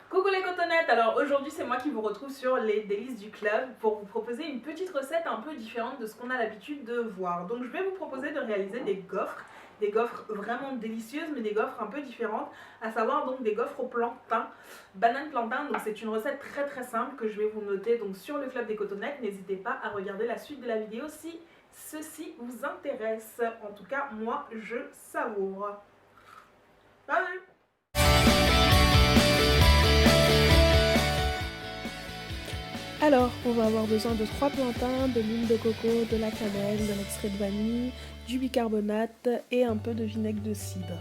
Coucou les cotonnettes, alors aujourd'hui c'est moi qui vous retrouve sur les délices du club pour vous proposer une petite recette un peu différente de ce qu'on a l'habitude de voir. Donc je vais vous proposer de réaliser des gaufres vraiment délicieuses mais des gaufres un peu différentes, à savoir donc des gaufres au plantain, banane plantain. Donc c'est une recette très simple que je vais vous noter donc sur le club des cotonnettes. N'hésitez pas à regarder la suite de la vidéo si ceci vous intéresse. En tout cas moi je savoure. Salut! Alors, on va avoir besoin de 3 plantains, de l'huile de coco, de la cannelle, de l'extrait de vanille, du bicarbonate et un peu de vinaigre de cidre.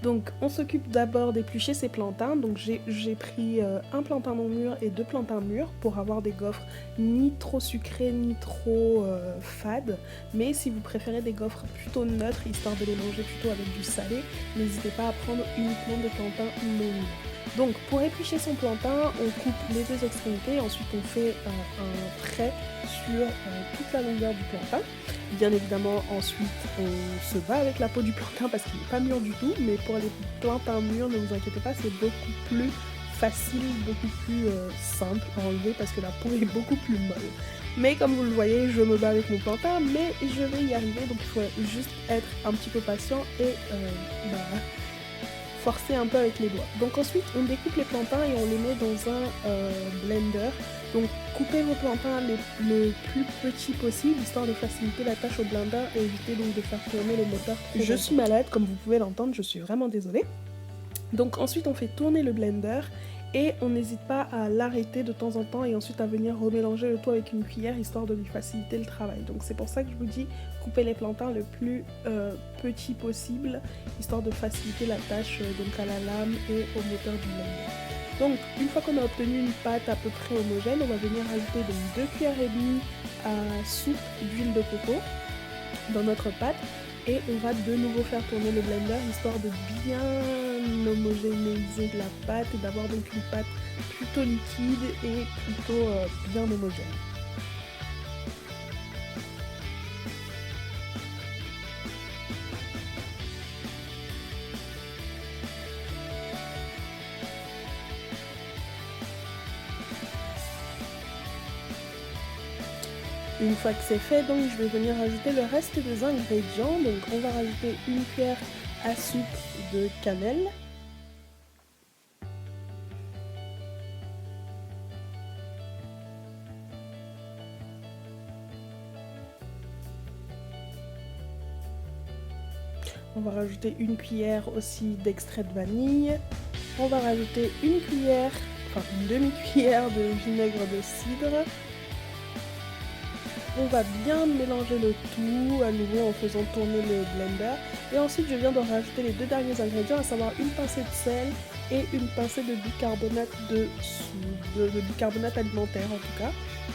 Donc, on s'occupe d'abord d'éplucher ces plantains. Donc, j'ai pris un plantain non mûr et 2 plantains mûrs pour avoir des gaufres ni trop sucrées ni trop fades. Mais si vous préférez des gaufres plutôt neutres, histoire de les manger plutôt avec du salé, n'hésitez pas à prendre uniquement des plantains non mûrs. Donc pour éplucher son plantain, on coupe les deux extrémités, ensuite on fait un trait sur toute la longueur du plantain. Bien évidemment ensuite on se bat avec la peau du plantain parce qu'il n'est pas mûr du tout, mais pour les plantains mûrs, ne vous inquiétez pas, c'est beaucoup plus facile, beaucoup plus simple à enlever parce que la peau est beaucoup plus molle. Mais comme vous le voyez, je me bats avec mon plantain, mais je vais y arriver, donc il faut juste être un petit peu patient et forcer un peu avec les doigts. Donc ensuite on découpe les plantains et on les met dans un blender. Donc coupez vos plantains le plus petit possible, histoire de faciliter la tâche au blender et éviter donc de faire tourner le moteur trop longtemps. Je suis malade, comme vous pouvez l'entendre, je suis vraiment désolée. Donc ensuite on fait tourner le blender et on n'hésite pas à l'arrêter de temps en temps et ensuite à venir remélanger le tout avec une cuillère histoire de lui faciliter le travail. Donc c'est pour ça que je vous dis couper les plantains le plus petit possible histoire de faciliter la tâche donc à la lame et au moteur du blender. Donc une fois qu'on a obtenu une pâte à peu près homogène, on va venir ajouter donc 2 cuillères et demie à soupe d'huile de coco dans notre pâte. Et on va de nouveau faire tourner le blender histoire de bien homogénéiser la pâte et d'avoir donc une pâte plutôt liquide et plutôt bien homogène. Une fois que c'est fait, donc je vais venir rajouter le reste des ingrédients. Donc on va rajouter une cuillère à soupe de cannelle. On va rajouter une cuillère aussi d'extrait de vanille. On va rajouter une cuillère, enfin une demi-cuillère de vinaigre de cidre. On va bien mélanger le tout à nouveau en faisant tourner le blender. Et ensuite je viens de rajouter les deux derniers ingrédients, à savoir une pincée de sel et une pincée de bicarbonate de bicarbonate alimentaire en tout cas.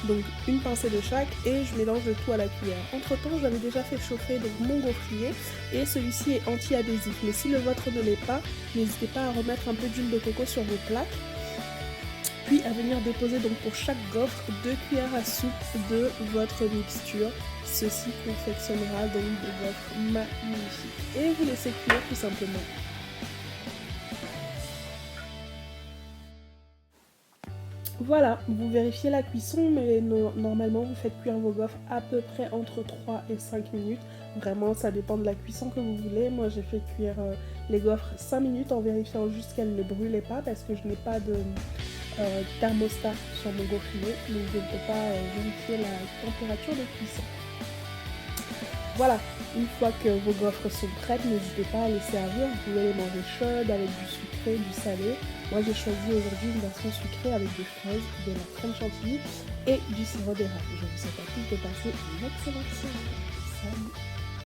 Donc une pincée de chaque et je mélange le tout à la cuillère. Entre temps j'avais déjà fait chauffer donc mon gaufrier et celui-ci est anti-adhésif. Mais si le vôtre ne l'est pas, n'hésitez pas à remettre un peu d'huile de coco sur vos plaques. Puis à venir déposer donc pour chaque gaufre 2 cuillères à soupe de votre mixture. Ceci confectionnera donc des gaufres magnifiques. Et vous laissez cuire tout simplement. Voilà, vous vérifiez la cuisson, mais normalement vous faites cuire vos gaufres à peu près entre 3 et 5 minutes. Vraiment, ça dépend de la cuisson que vous voulez. Moi j'ai fait cuire les gaufres 5 minutes en vérifiant juste qu'elles ne brûlaient pas parce que je n'ai pas de thermostat sur mon gaufrier, donc je ne peux pas vérifier la température de cuisson. Voilà, une fois que vos gaufres sont prêtes, n'hésitez pas à les servir. Vous pouvez les manger chaudes avec du sucré, du salé. Moi j'ai choisi aujourd'hui une version sucrée avec des fraises, de la crème chantilly et du sirop d'érable. Je vous souhaite à tous de passer une excellente soirée. Salut!